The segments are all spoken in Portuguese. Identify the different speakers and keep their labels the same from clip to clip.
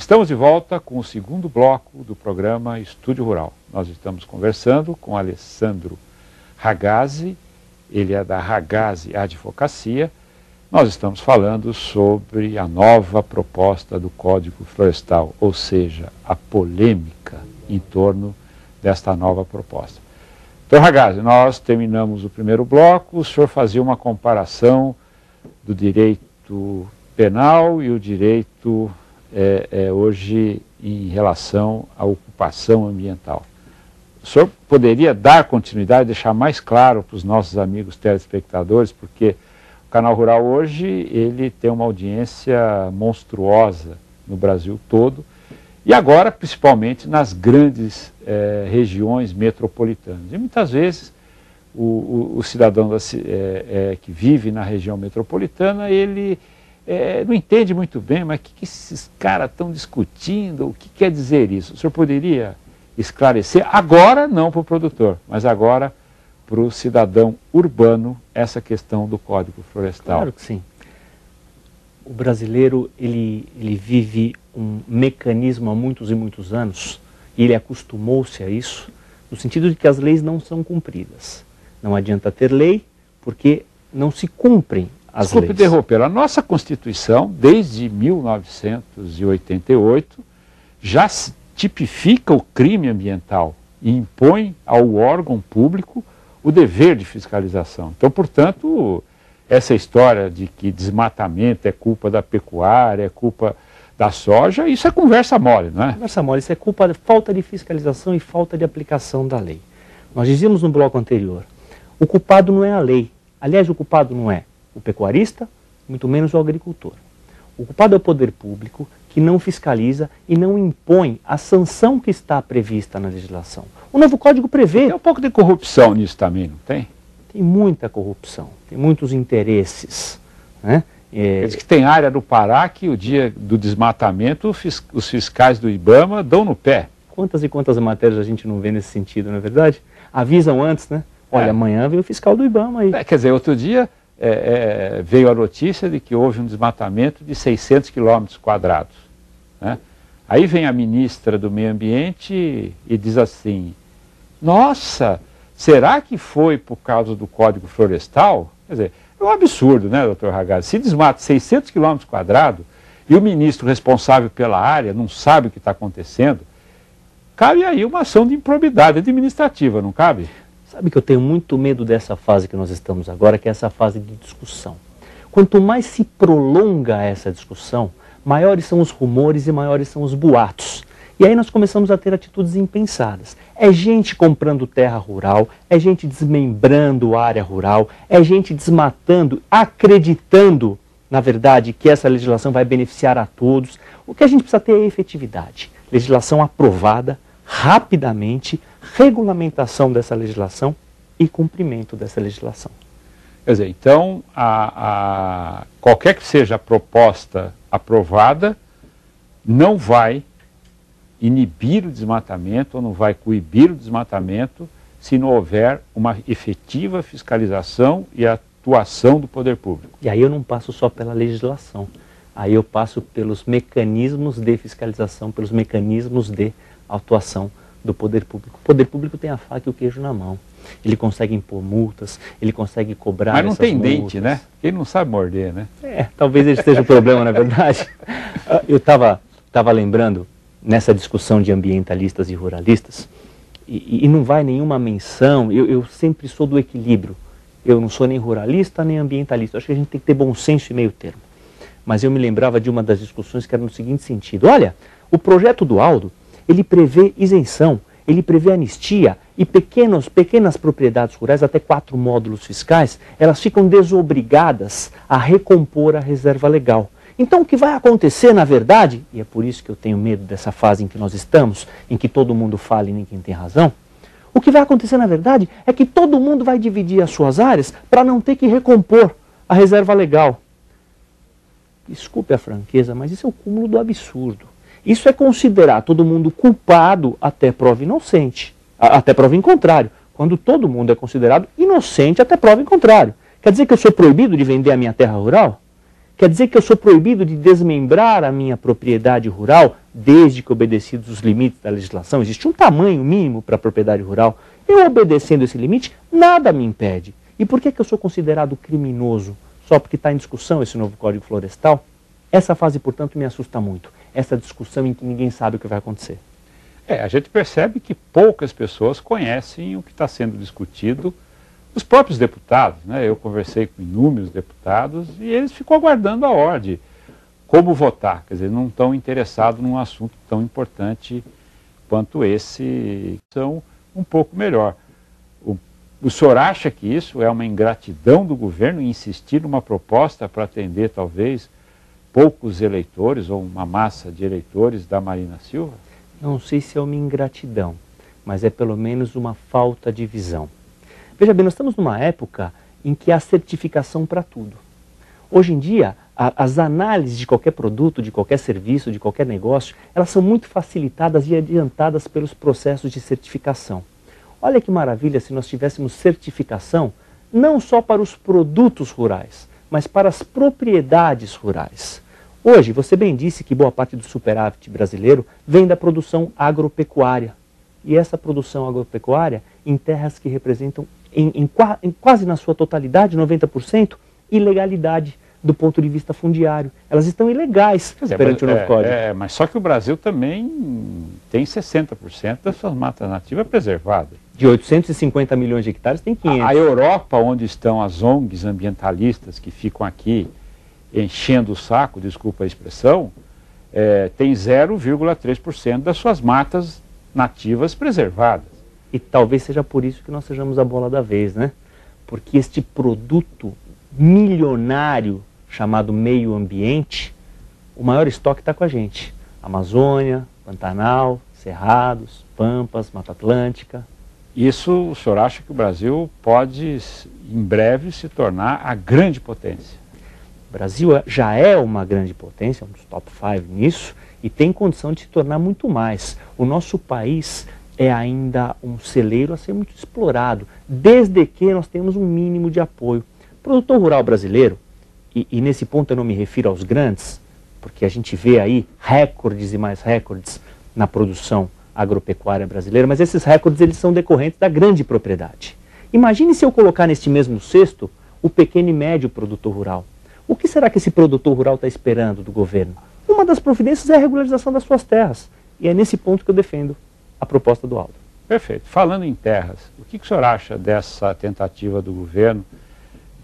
Speaker 1: Estamos de volta com o segundo bloco do programa Estúdio Rural. Nós estamos conversando com Alessandro Ragazzi, ele é da Ragazzi Advocacia. Nós estamos falando sobre a nova proposta do Código Florestal, ou seja, a polêmica em torno desta nova proposta. Então, Ragazzi, nós terminamos o primeiro bloco, o senhor fazia uma comparação do direito penal e o direito hoje em relação à ocupação ambiental. O senhor poderia dar continuidade, deixar mais claro para os nossos amigos telespectadores, porque o Canal Rural hoje ele tem uma audiência monstruosa no Brasil todo, e agora principalmente nas grandes regiões metropolitanas. E muitas vezes o cidadão que vive na região metropolitana, ele não entende muito bem, mas o que esses caras estão discutindo, o que quer dizer isso? O senhor poderia esclarecer, agora não para o produtor, mas agora para o cidadão urbano, essa questão do Código Florestal?
Speaker 2: Claro que sim. O brasileiro, ele vive um mecanismo há muitos e muitos anos, e ele acostumou-se a isso, no sentido de que as leis não são cumpridas. Não adianta ter lei, porque não se cumprem as leis.
Speaker 1: Desculpe interromper, a nossa Constituição, desde 1988, já tipifica o crime ambiental e impõe ao órgão público o dever de fiscalização. Então, portanto, essa história de que desmatamento é culpa da pecuária, é culpa da soja, isso é conversa mole, não é?
Speaker 2: Conversa mole, isso é culpa da falta de fiscalização e falta de aplicação da lei. Nós dizíamos no bloco anterior, o culpado não é a lei. Aliás, o culpado não é o pecuarista, muito menos o agricultor. O culpado é o poder público, que não fiscaliza e não impõe a sanção que está prevista na legislação. O novo código prevê...
Speaker 1: Tem um pouco de corrupção nisso também, não tem?
Speaker 2: Tem muita corrupção, tem muitos interesses, né?
Speaker 1: Diz que tem área do Pará que o dia do desmatamento os fiscais do IBAMA dão no pé.
Speaker 2: Quantas e quantas matérias a gente não vê nesse sentido, não é verdade? Avisam antes, né? Olha, amanhã vem o fiscal do IBAMA aí.
Speaker 1: Quer dizer, outro dia veio a notícia de que houve um desmatamento de 600 quilômetros quadrados, né? Aí vem a ministra do Meio Ambiente e diz assim, nossa, será que foi por causa do Código Florestal? Quer dizer, é um absurdo, né, doutor Ragazzi? Se desmata 600 quilômetros quadrados e o ministro responsável pela área não sabe o que está acontecendo, cabe aí uma ação de improbidade administrativa, não cabe?
Speaker 2: Sabe que eu tenho muito medo dessa fase que nós estamos agora, que é essa fase de discussão. Quanto mais se prolonga essa discussão, maiores são os rumores e maiores são os boatos. E aí nós começamos a ter atitudes impensadas. É gente comprando terra rural, é gente desmembrando área rural, é gente desmatando, acreditando, na verdade, que essa legislação vai beneficiar a todos. O que a gente precisa ter é efetividade. Legislação aprovada, rapidamente, regulamentação dessa legislação e cumprimento dessa legislação.
Speaker 1: Quer dizer, então, qualquer que seja a proposta aprovada, não vai inibir o desmatamento ou não vai coibir o desmatamento se não houver uma efetiva fiscalização e atuação do poder público.
Speaker 2: E aí eu não passo só pela legislação, aí eu passo pelos mecanismos de fiscalização, pelos mecanismos de atuação do poder público. O poder público tem a faca e o queijo na mão. Ele consegue impor multas, ele consegue cobrar essas multas.
Speaker 1: Mas não tem dente, né? Ele não sabe morder, né?
Speaker 2: Talvez esse seja o problema, na verdade. Eu estava lembrando, nessa discussão de ambientalistas e ruralistas, e não vai nenhuma menção, eu sempre sou do equilíbrio. Eu não sou nem ruralista, nem ambientalista. Eu acho que a gente tem que ter bom senso e meio termo. Mas eu me lembrava de uma das discussões que era no seguinte sentido. Olha, o projeto do Aldo, ele prevê isenção, ele prevê anistia e pequenas propriedades rurais, até 4 módulos fiscais, elas ficam desobrigadas a recompor a reserva legal. Então o que vai acontecer, na verdade, e é por isso que eu tenho medo dessa fase em que nós estamos, em que todo mundo fala e ninguém tem razão, o que vai acontecer, na verdade, é que todo mundo vai dividir as suas áreas para não ter que recompor a reserva legal. Desculpe a franqueza, mas isso é o cúmulo do absurdo. Isso é considerar todo mundo culpado até prova inocente, até prova em contrário, quando todo mundo é considerado inocente até prova em contrário. Quer dizer que eu sou proibido de vender a minha terra rural? Quer dizer que eu sou proibido de desmembrar a minha propriedade rural desde que obedecidos os limites da legislação? Existe um tamanho mínimo para a propriedade rural. Eu obedecendo esse limite, nada me impede. E por que eu sou considerado criminoso só porque está em discussão esse novo Código Florestal? Essa fase, portanto, me assusta muito. Essa discussão em que ninguém sabe o que vai acontecer.
Speaker 1: A gente percebe que poucas pessoas conhecem o que está sendo discutido. Os próprios deputados, né? Eu conversei com inúmeros deputados e eles ficam aguardando a hora de como votar. Quer dizer, não estão interessados num assunto tão importante quanto esse, são um pouco melhor. O senhor acha que isso é uma ingratidão do governo insistir numa proposta para atender talvez poucos eleitores ou uma massa de eleitores da Marina Silva?
Speaker 2: Não sei se é uma ingratidão, mas é pelo menos uma falta de visão. Veja bem, nós estamos numa época em que há certificação para tudo. Hoje em dia, as análises de qualquer produto, de qualquer serviço, de qualquer negócio, elas são muito facilitadas e adiantadas pelos processos de certificação. Olha que maravilha se nós tivéssemos certificação não só para os produtos rurais, mas para as propriedades rurais. Hoje, você bem disse que boa parte do superávit brasileiro vem da produção agropecuária. E essa produção agropecuária em terras que representam, quase na sua totalidade, 90%, ilegalidade do ponto de vista fundiário. Elas estão ilegais perante o novo código.
Speaker 1: Mas só que o Brasil também tem 60% das suas matas nativas preservadas.
Speaker 2: De 850 milhões de hectares tem 500.
Speaker 1: A Europa, onde estão as ONGs ambientalistas que ficam aqui enchendo o saco, desculpa a expressão, tem 0,3% das suas matas nativas preservadas.
Speaker 2: E talvez seja por isso que nós sejamos a bola da vez, né? Porque este produto milionário chamado meio ambiente, o maior estoque está com a gente. Amazônia, Pantanal, Cerrados, Pampas, Mata Atlântica.
Speaker 1: Isso, o senhor acha que o Brasil pode, em breve, se tornar a grande potência?
Speaker 2: O Brasil já é uma grande potência, um dos top 5 nisso, e tem condição de se tornar muito mais. O nosso país é ainda um celeiro a ser muito explorado, desde que nós temos um mínimo de apoio. O produtor rural brasileiro, e nesse ponto eu não me refiro aos grandes, porque a gente vê aí recordes e mais recordes na produção agropecuária brasileira, mas esses recordes eles são decorrentes da grande propriedade. Imagine se eu colocar neste mesmo cesto o pequeno e médio produtor rural. O que será que esse produtor rural está esperando do governo? Uma das providências é a regularização das suas terras. E é nesse ponto que eu defendo a proposta do Aldo.
Speaker 1: Perfeito. Falando em terras, o que o senhor acha dessa tentativa do governo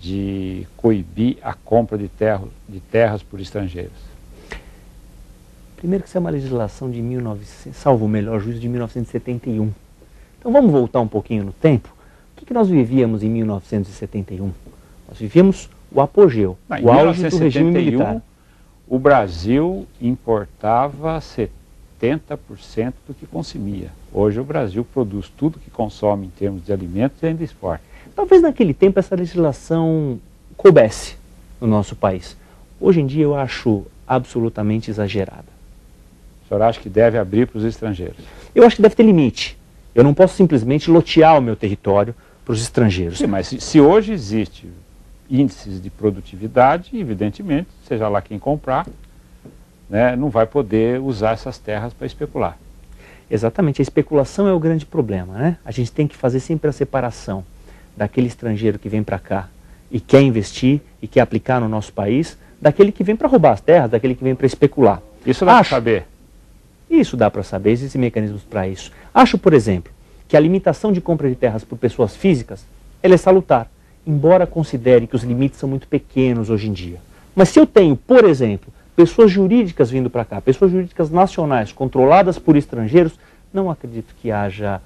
Speaker 1: de coibir a compra de terras por estrangeiros?
Speaker 2: Primeiro que isso é uma legislação de 1900, salvo o melhor juízo, de 1971. Então vamos voltar um pouquinho no tempo. O que nós vivíamos em 1971? Nós vivíamos o apogeu, o auge do regime militar.
Speaker 1: O Brasil importava 70% do que consumia. Hoje o Brasil produz tudo que consome em termos de alimentos e ainda exporta.
Speaker 2: Talvez naquele tempo essa legislação coubesse no nosso país. Hoje em dia eu acho absolutamente exagerada.
Speaker 1: O senhor acha que deve abrir para os estrangeiros?
Speaker 2: Eu acho que deve ter limite. Eu não posso simplesmente lotear o meu território para os estrangeiros.
Speaker 1: Sim, mas se hoje existe índices de produtividade, evidentemente, seja lá quem comprar, né, não vai poder usar essas terras para especular.
Speaker 2: Exatamente, a especulação é o grande problema, né? A gente tem que fazer sempre a separação daquele estrangeiro que vem para cá e quer investir e quer aplicar no nosso país, daquele que vem para roubar as terras, daquele que vem para especular.
Speaker 1: Isso dá para saber?
Speaker 2: Isso dá para saber, existem mecanismos para isso. Acho, por exemplo, que a limitação de compra de terras por pessoas físicas, ela é salutar, embora considere que os limites são muito pequenos hoje em dia. Mas se eu tenho, por exemplo, pessoas jurídicas vindo para cá, pessoas jurídicas nacionais controladas por estrangeiros, não acredito que haja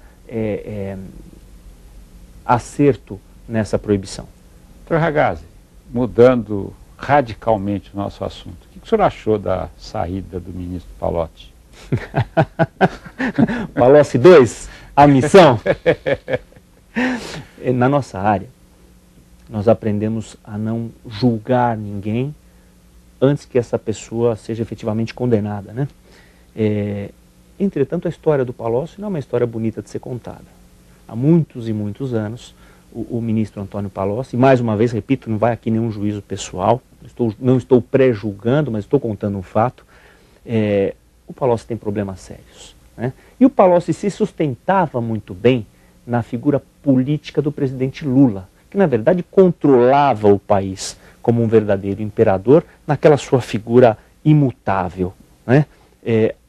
Speaker 2: acerto nessa proibição.
Speaker 1: Dr. Ragazzi, mudando radicalmente o nosso assunto, o que o senhor achou da saída do ministro Palocci?
Speaker 2: Palocci 2, a missão. Na nossa área, nós aprendemos a não julgar ninguém antes que essa pessoa seja efetivamente condenada, né? Entretanto, a história do Palocci não é uma história bonita de ser contada. Há muitos e muitos anos, o ministro Antônio Palocci, mais uma vez, repito, não vai aqui nenhum juízo pessoal, não estou pré-julgando, mas estou contando um fato, o Palocci tem problemas sérios, né? E o Palocci se sustentava muito bem na figura política do presidente Lula, que na verdade controlava o país como um verdadeiro imperador naquela sua figura imutável, né?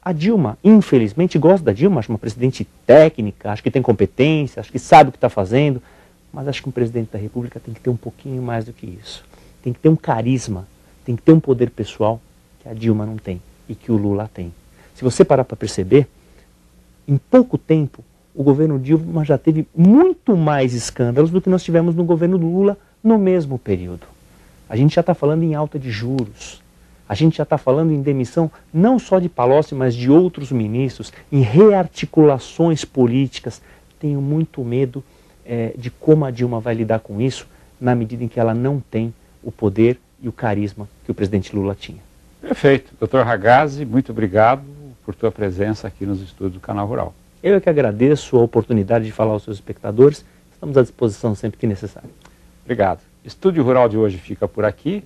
Speaker 2: A Dilma, infelizmente, gosto da Dilma, acho uma presidente técnica, acho que tem competência, acho que sabe o que está fazendo, mas acho que um presidente da República tem que ter um pouquinho mais do que isso. Tem que ter um carisma, tem que ter um poder pessoal que a Dilma não tem e que o Lula tem. Se você parar para perceber, em pouco tempo, o governo Dilma já teve muito mais escândalos do que nós tivemos no governo Lula no mesmo período. A gente já está falando em alta de juros, a gente já está falando em demissão não só de Palocci, mas de outros ministros, em rearticulações políticas. Tenho muito medo de como a Dilma vai lidar com isso, na medida em que ela não tem o poder e o carisma que o presidente Lula tinha.
Speaker 1: Perfeito. Dr. Ragazzi, muito obrigado por tua presença aqui nos estúdios do Canal Rural.
Speaker 2: Eu é que agradeço a oportunidade de falar aos seus espectadores. Estamos à disposição sempre que necessário.
Speaker 1: Obrigado. Estúdio Rural de hoje fica por aqui.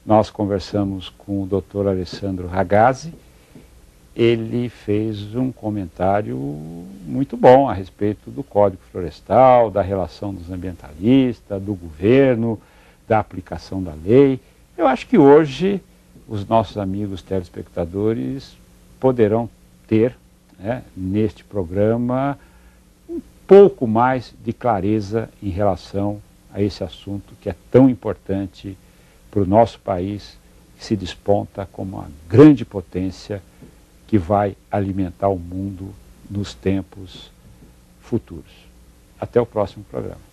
Speaker 1: Nós conversamos com o Dr. Alessandro Ragazzi. Ele fez um comentário muito bom a respeito do Código Florestal, da relação dos ambientalistas, do governo, da aplicação da lei. Eu acho que hoje os nossos amigos telespectadores poderão ter, né, neste programa, um pouco mais de clareza em relação a esse assunto que é tão importante para o nosso país, que se desponta como uma grande potência que vai alimentar o mundo nos tempos futuros. Até o próximo programa.